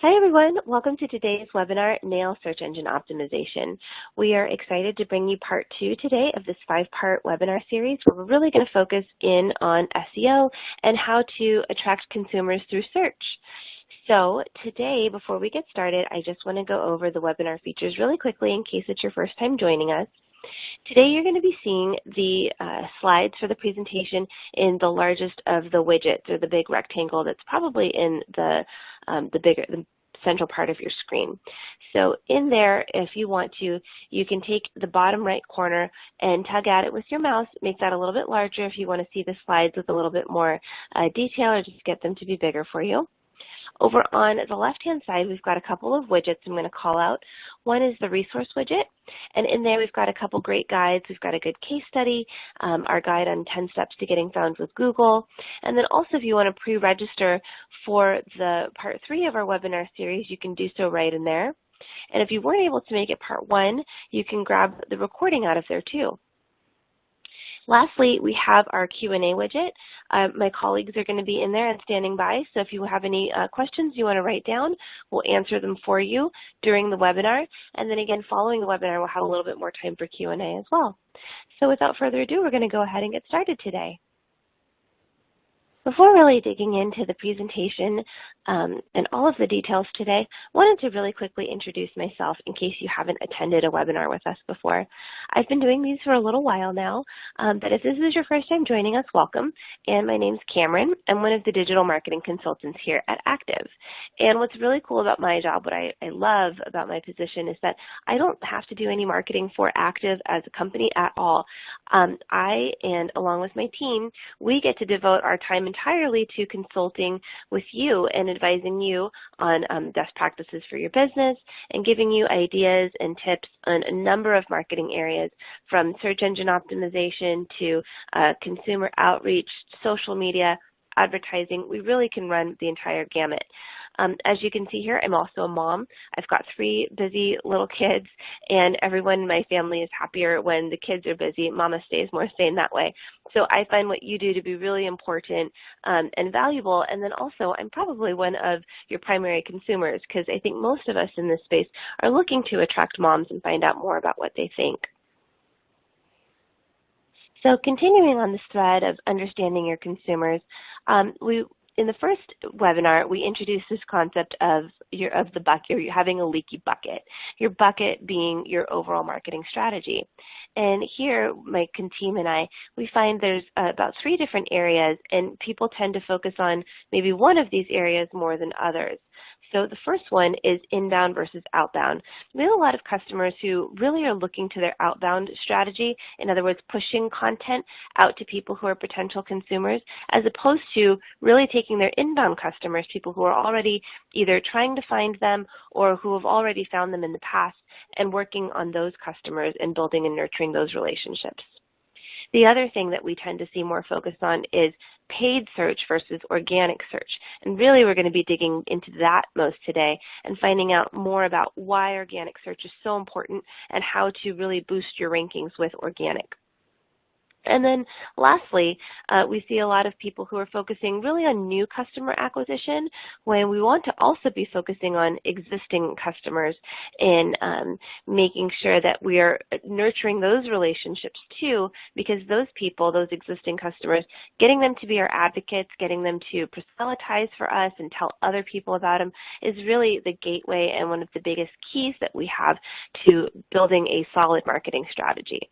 Hi everyone, welcome to today's webinar, Nail Search Engine Optimization. We are excited to bring you part 2 today of this 5-part webinar series where we're really going to focus in on SEO and how to attract consumers through search. So today, before we get started, I just want to go over the webinar features really quickly in case it's your first time joining us. Today you're going to be seeing the slides for the presentation in the largest of the widgets, or the big rectangle that's probably in the central part of your screen. So in there, if you want to, you can take the bottom right corner and tug at it with your mouse, make that a little bit larger if you want to see the slides with a little bit more detail, or just get them to be bigger for you. Over on the left-hand side, we've got a couple of widgets I'm going to call out. One is the resource widget, and in there we've got a couple great guides. We've got a good case study, our guide on 10 steps to getting found with Google, and then also if you want to pre-register for the part 3 of our webinar series, you can do so right in there. And if you weren't able to make it part 1, you can grab the recording out of there too. Lastly, we have our Q&A widget. My colleagues are going to be in there and standing by, so if you have any questions you want to write down, we'll answer them for you during the webinar. And then again, following the webinar, we'll have a little bit more time for Q&A as well. So without further ado, we're going to go ahead and get started today. Before really digging into the presentation and all of the details today, I wanted to really quickly introduce myself in case you haven't attended a webinar with us before. I've been doing these for a little while now, but if this is your first time joining us, welcome. And my name's Cameron. I'm one of the digital marketing consultants here at Active. And what's really cool about my job, what I love about my position, is that I don't have to do any marketing for Active as a company at all. I, and along with my team, we get to devote our time entirely to consulting with you and advising you on best practices for your business and giving you ideas and tips on a number of marketing areas, from search engine optimization to consumer outreach, social media, advertising. We really can run the entire gamut. As you can see here, I'm also a mom. I've got 3 busy little kids, and everyone in my family is happier when the kids are busy. Mama stays more sane that way. So I find what you do to be really important and valuable, and then also I'm probably one of your primary consumers, because I think most of us in this space are looking to attract moms and find out more about what they think. So continuing on this thread of understanding your consumers, in the first webinar, we introduced this concept of the bucket, or having a leaky bucket, your bucket being your overall marketing strategy. And here, my team and I, we find there's about 3 different areas, and people tend to focus on maybe one of these areas more than others. So the first one is inbound versus outbound. We have a lot of customers who really are looking to their outbound strategy, in other words, pushing content out to people who are potential consumers, as opposed to really taking their inbound customers, people who are already either trying to find them or who have already found them in the past, and working on those customers and building and nurturing those relationships. The other thing that we tend to see more focus on is paid search versus organic search. And really we're going to be digging into that most today and finding out more about why organic search is so important and how to really boost your rankings with organic. And then lastly, we see a lot of people who are focusing really on new customer acquisition, when we want to also be focusing on existing customers and making sure that we are nurturing those relationships too, because those people, those existing customers, getting them to be our advocates, getting them to proselytize for us and tell other people about them is really the gateway and one of the biggest keys that we have to building a solid marketing strategy.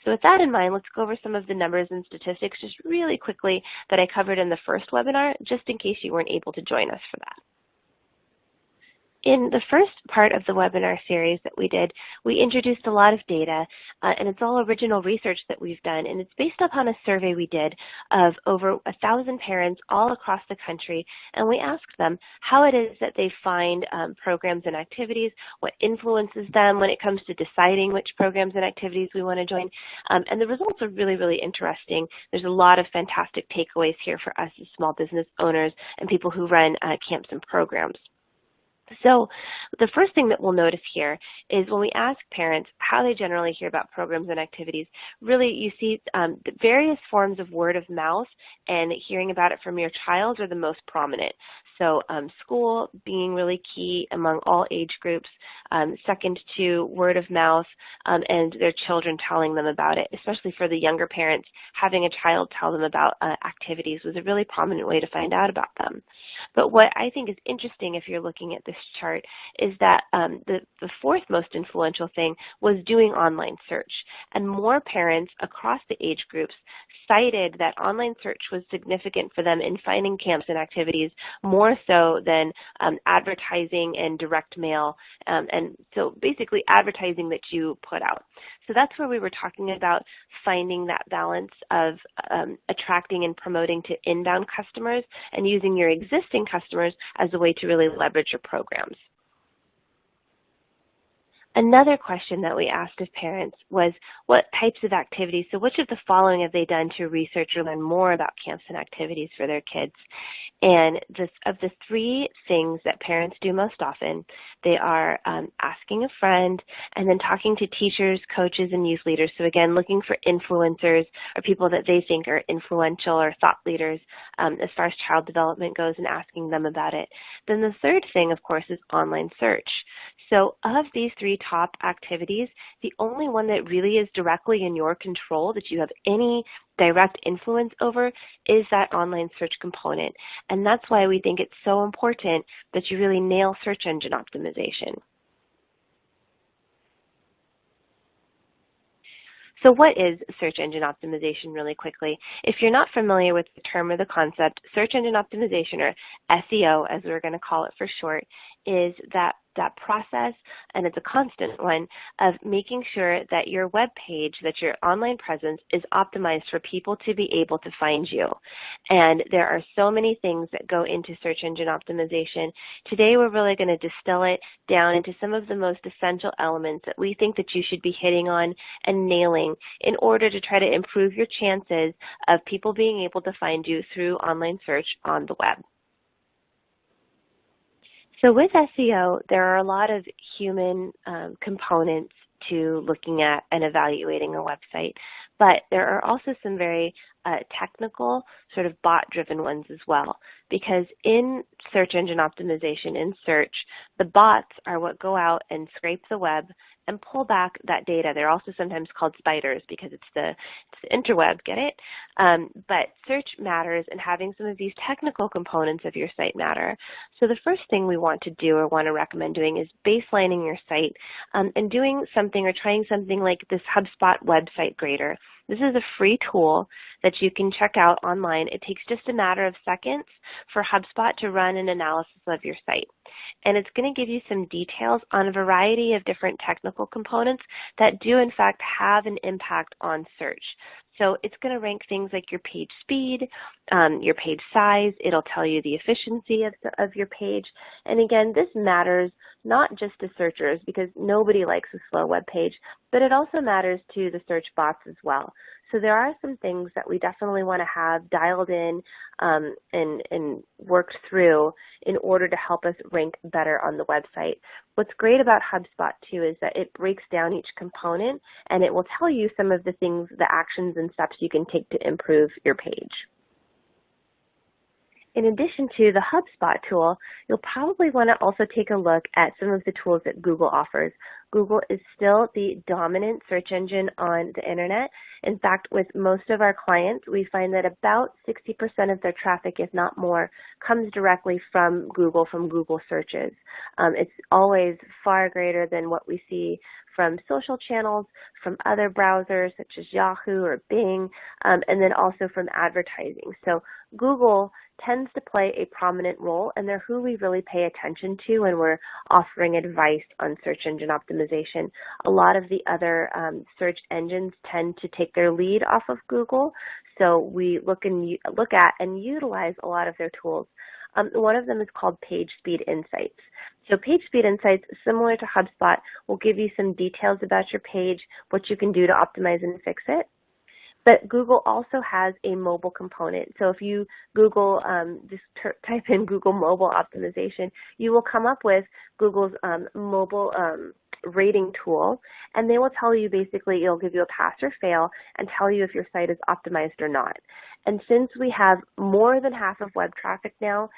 So with that in mind, let's go over some of the numbers and statistics just really quickly that I covered in the first webinar, just in case you weren't able to join us for that. In the first part of the webinar series that we did, we introduced a lot of data, and it's all original research that we've done, and it's based upon a survey we did of over 1,000 parents all across the country, and we asked them how it is that they find programs and activities, what influences them when it comes to deciding which programs and activities we want to join, and the results are really, really interesting. There's a lot of fantastic takeaways here for us as small business owners and people who run camps and programs. So the first thing that we'll notice here is when we ask parents how they generally hear about programs and activities, really you see the various forms of word of mouth and hearing about it from your child are the most prominent. So school being really key among all age groups, second to word of mouth and their children telling them about it, especially for the younger parents, having a child tell them about activities was a really prominent way to find out about them. But what I think is interesting if you're looking at this chart is that the fourth most influential thing was doing online search. And more parents across the age groups cited that online search was significant for them in finding camps and activities more so than advertising and direct mail. And so basically advertising that you put out. So that's where we were talking about finding that balance of attracting and promoting to inbound customers and using your existing customers as a way to really leverage your programs. Another question that we asked of parents was what types of activities, so which of the following have they done to research or learn more about camps and activities for their kids? And of the three things that parents do most often, they are asking a friend and then talking to teachers, coaches, and youth leaders. So again, looking for influencers or people that they think are influential or thought leaders as far as child development goes and asking them about it. Then the third thing, of course, is online search. So of these three top activities, the only one that really is directly in your control, that you have any direct influence over, is that online search component. And that's why we think it's so important that you really nail search engine optimization. So what is search engine optimization really quickly? If you're not familiar with the term or the concept, search engine optimization, or SEO as we're going to call it for short, is that process, and it's a constant one, of making sure that your web page, that your online presence is optimized for people to be able to find you. And there are so many things that go into search engine optimization. Today we're really going to distill it down into some of the most essential elements that we think that you should be hitting on and nailing in order to try to improve your chances of people being able to find you through online search on the web. So with SEO, there are a lot of human components to looking at and evaluating a website, but there are also some very technical, sort of bot-driven ones as well, because in search engine optimization, in search, the bots are what go out and scrape the web and pull back that data. They're also sometimes called spiders because it's the interweb, get it? But search matters, and having some of these technical components of your site matter. So the first thing we want to do or want to recommend doing is baselining your site and doing something or trying something like this HubSpot website grader. This is a free tool that you can check out online. It takes just a matter of seconds for HubSpot to run an analysis of your site. And it's going to give you some details on a variety of different technical components that do in fact have an impact on search. So it's going to rank things like your page speed, your page size. It'll tell you the efficiency of your page. And again, this matters not just to searchers because nobody likes a slow web page, but it also matters to the search bots as well. So there are some things that we definitely want to have dialed in and worked through in order to help us rank better on the website. What's great about HubSpot too is that it breaks down each component and it will tell you some of the things, the actions and steps you can take to improve your page. In addition to the HubSpot tool, you'll probably want to also take a look at some of the tools that Google offers. Google is still the dominant search engine on the internet. In fact, with most of our clients, we find that about 60% of their traffic, if not more, comes directly from Google searches. It's always far greater than what we see from social channels, from other browsers such as Yahoo or Bing, and then also from advertising. So Google tends to play a prominent role, and they're who we really pay attention to when we're offering advice on search engine optimization. A lot of the other search engines tend to take their lead off of Google, so we look at and utilize a lot of their tools. One of them is called Page Speed Insights. So Page Speed Insights, similar to HubSpot, will give you some details about your page, what you can do to optimize and fix it. But Google also has a mobile component. So if you Google, just type in Google mobile optimization, you will come up with Google's mobile rating tool, and they will tell you basically, it'll give you a pass or fail and tell you if your site is optimized or not. And since we have more than half of web traffic now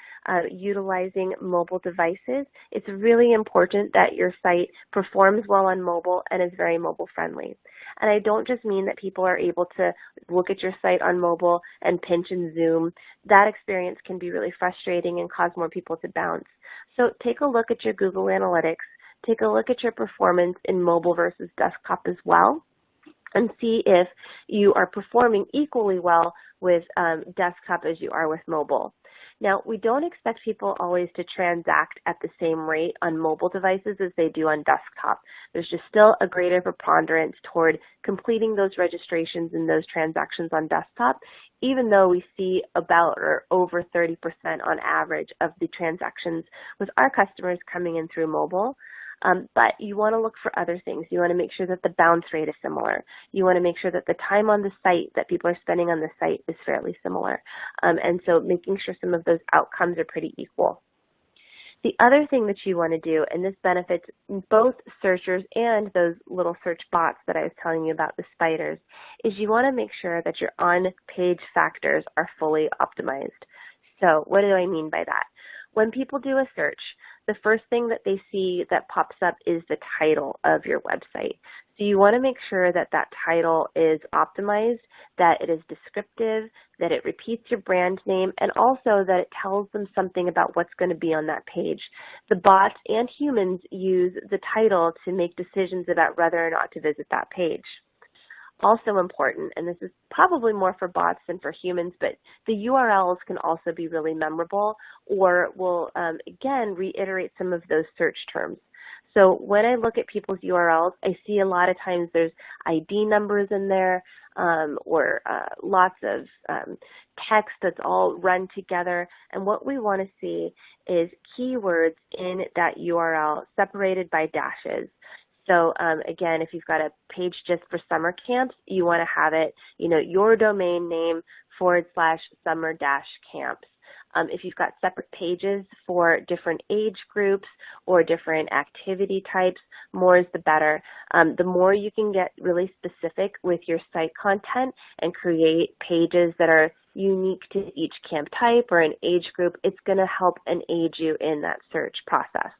utilizing mobile devices, it's really important that your site performs well on mobile and is very mobile friendly. And I don't just mean that people are able to look at your site on mobile and pinch and zoom. That experience can be really frustrating and cause more people to bounce. So take a look at your Google Analytics. Take a look at your performance in mobile versus desktop as well, and see if you are performing equally well with desktop as you are with mobile. Now, we don't expect people always to transact at the same rate on mobile devices as they do on desktop. There's just still a greater preponderance toward completing those registrations and those transactions on desktop, even though we see about or over 30% on average of the transactions with our customers coming in through mobile. But you want to look for other things. You want to make sure that the bounce rate is similar. You want to make sure that the time on the site that people are spending on the site is fairly similar. And so making sure some of those outcomes are pretty equal. The other thing that you want to do, and this benefits both searchers and those little search bots that I was telling you about, the spiders, is you want to make sure that your on-page factors are fully optimized. So what do I mean by that? When people do a search, the first thing that they see that pops up is the title of your website. So you want to make sure that that title is optimized, that it is descriptive, that it repeats your brand name, and also that it tells them something about what's going to be on that page. The bots and humans use the title to make decisions about whether or not to visit that page. Also important, and this is probably more for bots than for humans, but the URLs can also be really memorable or will, again, reiterate some of those search terms. So when I look at people's URLs, I see a lot of times there's ID numbers in there or lots of text that's all run together. And what we want to see is keywords in that URL separated by dashes. So again, if you've got a page just for summer camps, you want to have it, your domain name /summer-camps. If you've got separate pages for different age groups or different activity types, more is the better. The more you can get really specific with your site content and create pages that are unique to each camp type or an age group, it's going to help and aid you in that search process.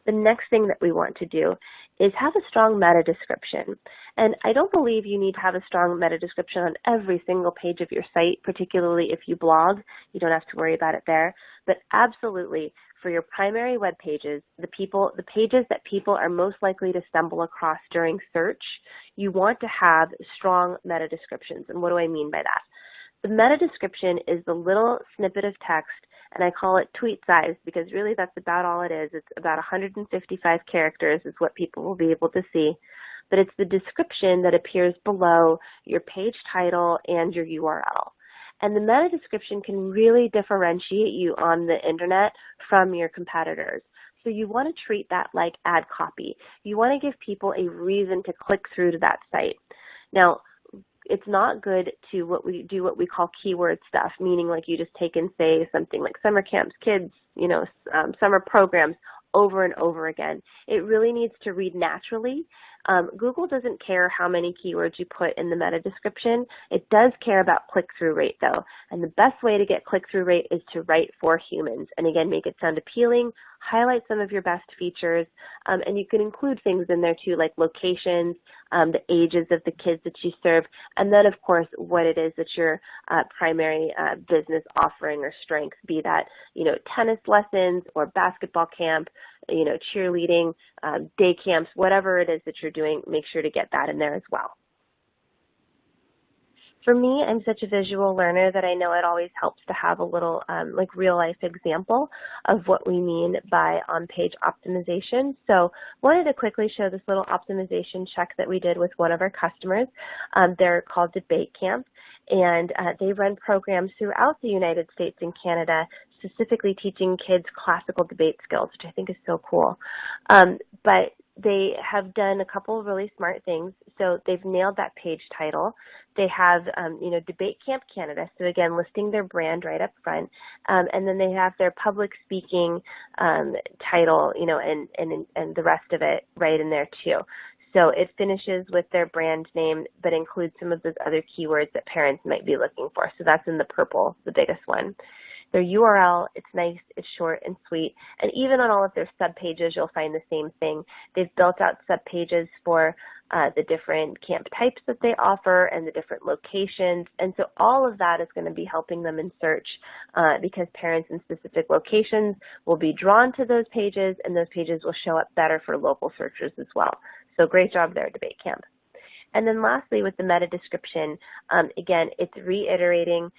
The next thing that we want to do is have a strong meta description. And I don't believe you need to have a strong meta description on every single page of your site, particularly if you blog. You don't have to worry about it there. But absolutely, for your primary web pages, the pages that people are most likely to stumble across during search, you want to have strong meta descriptions. And what do I mean by that? The meta description is the little snippet of text, and I call it tweet size because really that's about all it is. It's about 155 characters is what people will be able to see. But it's the description that appears below your page title and your URL. And the meta description can really differentiate you on the internet from your competitors. So you want to treat that like ad copy. You want to give people a reason to click through to that site. Now, it's not good to what we call keyword stuff, meaning like you just take and say something like summer camps, kids, summer programs over and over again. It really needs to read naturally. Google doesn't care how many keywords you put in the meta description. It does care about click-through rate though. And the best way to get click-through rate is to write for humans. And again, make it sound appealing, highlight some of your best features, and you can include things in there too, like locations, the ages of the kids that you serve, and then of course what it is that your primary business offering or strength, be that tennis lessons or basketball camp, cheerleading, day camps, whatever it is that you're doing, make sure to get that in there as well. For me, I'm such a visual learner that I know it always helps to have a little real-life example of what we mean by on-page optimization. So wanted to quickly show this little optimization check that we did with one of our customers. They're called Debate Camp, and they run programs throughout the United States and Canada, specifically teaching kids classical debate skills, which I think is so cool. But they have done a couple of really smart things. So they've nailed that page title. They have, Debate Camp Canada. So again, listing their brand right up front. And then they have their public speaking title, and the rest of it right in there too. So it finishes with their brand name, but includes some of those other keywords that parents might be looking for. So that's in the purple, the biggest one. Their URL, it's nice, it's short and sweet. And even on all of their subpages, you'll find the same thing. They've built out subpages for the different camp types that they offer and the different locations. And so all of that is going to be helping them in search because parents in specific locations will be drawn to those pages, and those pages will show up better for local searchers as well. So great job there, Debate Camp. And then lastly, with the meta description, again, it's reiterating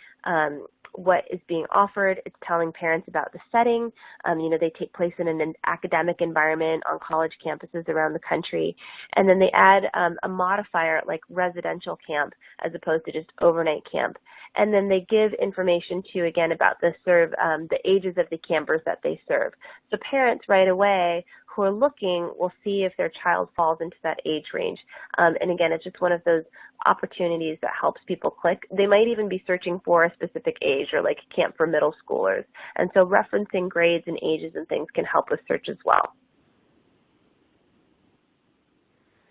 what is being offered. It's telling parents about the setting. They take place in an academic environment on college campuses around the country. And then they add a modifier like residential camp as opposed to just overnight camp. And then they give information too, again, about the ages of the campers that they serve. So parents right away who are looking will see if their child falls into that age range. And again, it's just one of those opportunities that helps people click. They might even be searching for a specific age or like camp for middle schoolers. And so referencing grades and ages and things can help with search as well.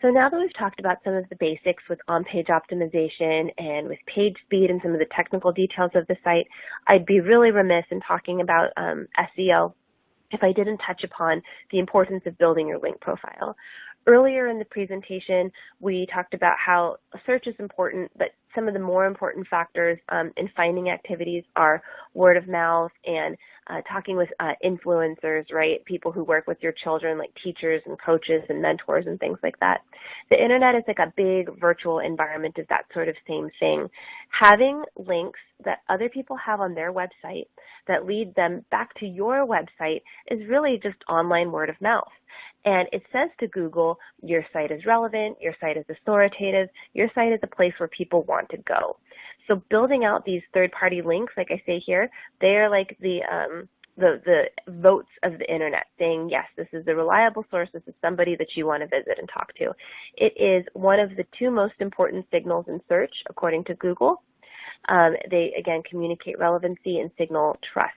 So now that we've talked about some of the basics with on-page optimization and with page speed and some of the technical details of the site, I'd be really remiss in talking about SEO if I didn't touch upon the importance of building your link profile. Earlier in the presentation, we talked about how search is important, but some of the more important factors in finding activities are word of mouth and talking with influencers, right? People who work with your children, like teachers and coaches and mentors and things like that. The internet is like a big virtual environment of that sort of same thing. Having links that other people have on their website that lead them back to your website is really just online word of mouth. And it says to Google, your site is relevant, your site is authoritative, your site is a place where people want to go. So building out these third-party links, like I say here, they are like the votes of the internet, saying, yes, this is a reliable source, this is somebody that you want to visit and talk to. It is one of the two most important signals in search, according to Google. They, again, communicate relevancy and signal trust.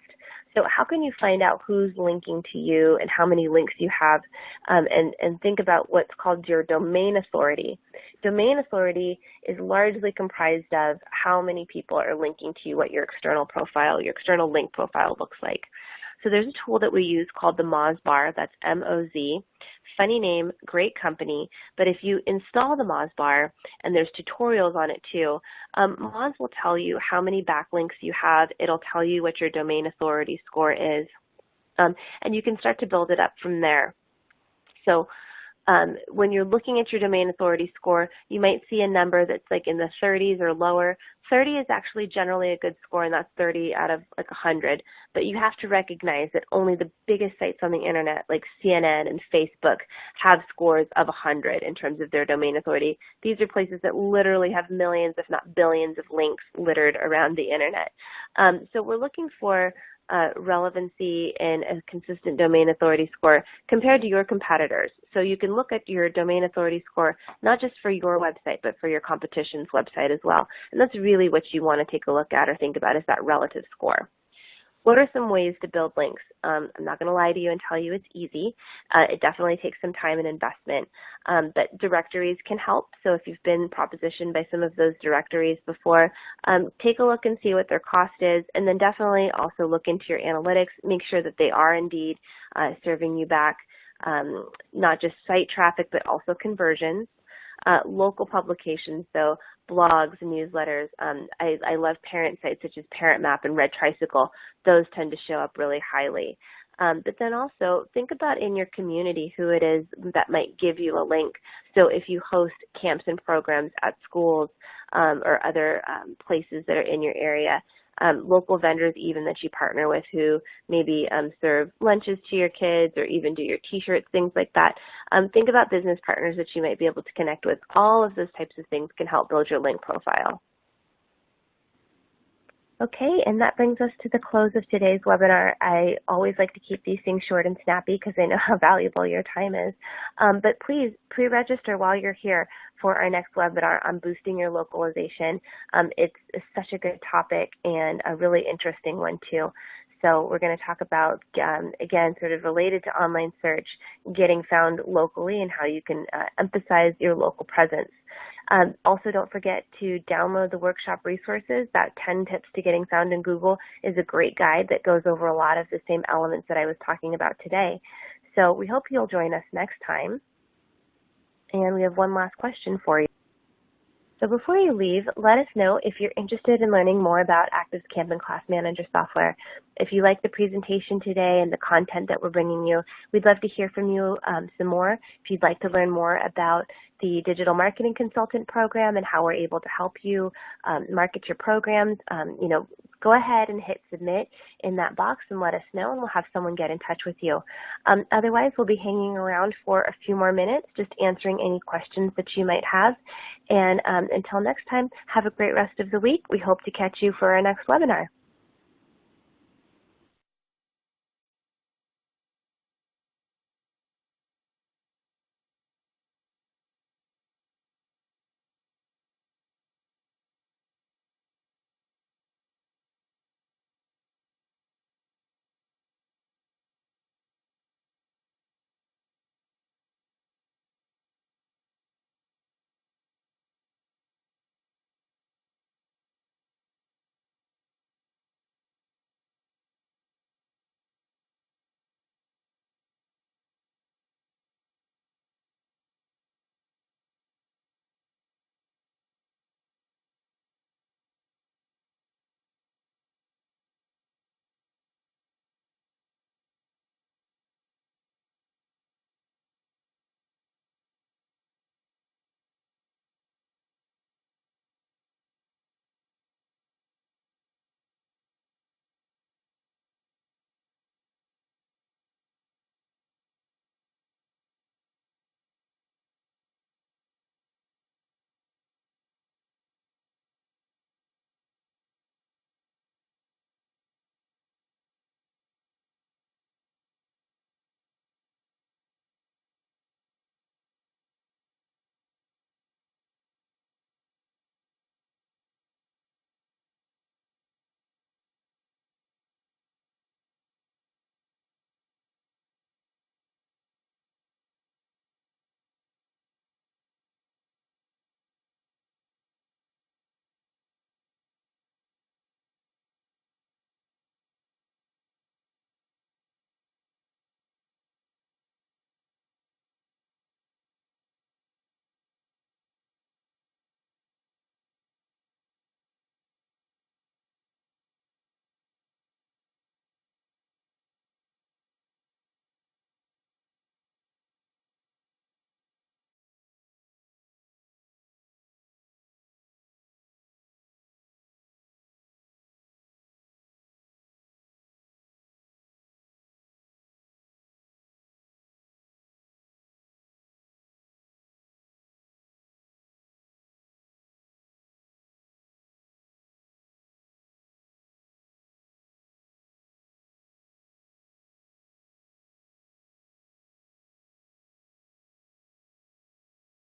So how can you find out who's linking to you and how many links you have, and think about what's called your domain authority. Domain authority is largely comprised of how many people are linking to you, what your external profile, your external link profile looks like. So there's a tool that we use called the Moz bar, that's M-O-Z. Funny name, great company, but if you install the Moz bar, and there's tutorials on it too, Moz will tell you how many backlinks you have. It'll tell you what your domain authority score is, and you can start to build it up from there. So when you're looking at your domain authority score, you might see a number that's like in the 30s or lower. 30 is actually generally a good score, and that's 30 out of like 100. But you have to recognize that only the biggest sites on the internet, like CNN and Facebook, have scores of 100 in terms of their domain authority. These are places that literally have millions, if not billions, of links littered around the internet. So we're looking for relevancy and a consistent domain authority score compared to your competitors. So you can look at your domain authority score not just for your website, but for your competition's website as well. And that's really what you want to take a look at or think about, is that relative score. What are some ways to build links? I'm not going to lie to you and tell you it's easy. It definitely takes some time and investment, but directories can help. So if you've been propositioned by some of those directories before, take a look and see what their cost is, and then definitely also look into your analytics. Make sure that they are indeed serving you back not just site traffic, but also conversions. Local publications, so blogs, newsletters. I love parent sites such as Parent Map and Red Tricycle. Those tend to show up really highly. But then also think about in your community who it is that might give you a link. So if you host camps and programs at schools or other places that are in your area, local vendors even that you partner with who maybe serve lunches to your kids or even do your t-shirts, things like that. Think about business partners that you might be able to connect with. All of those types of things can help build your link profile. Okay, and that brings us to the close of today's webinar. I always like to keep these things short and snappy because I know how valuable your time is. But please pre-register while you're here for our next webinar on boosting your localization. It's such a good topic and a really interesting one too. So we're going to talk about, again, sort of related to online search, getting found locally and how you can emphasize your local presence. Also, don't forget to download the workshop resources. That 10 Tips to Getting Found in Google is a great guide that goes over a lot of the same elements that I was talking about today. So we hope you'll join us next time. And we have one last question for you. So before you leave, let us know if you're interested in learning more about ActiveCamp and Class Manager software. If you like the presentation today and the content that we're bringing you, we'd love to hear from you some more. If you'd like to learn more about the Digital Marketing Consultant Program and how we're able to help you market your programs, go ahead and hit submit in that box and let us know, and we'll have someone get in touch with you. Otherwise, we'll be hanging around for a few more minutes, just answering any questions that you might have. And until next time, have a great rest of the week. We hope to catch you for our next webinar.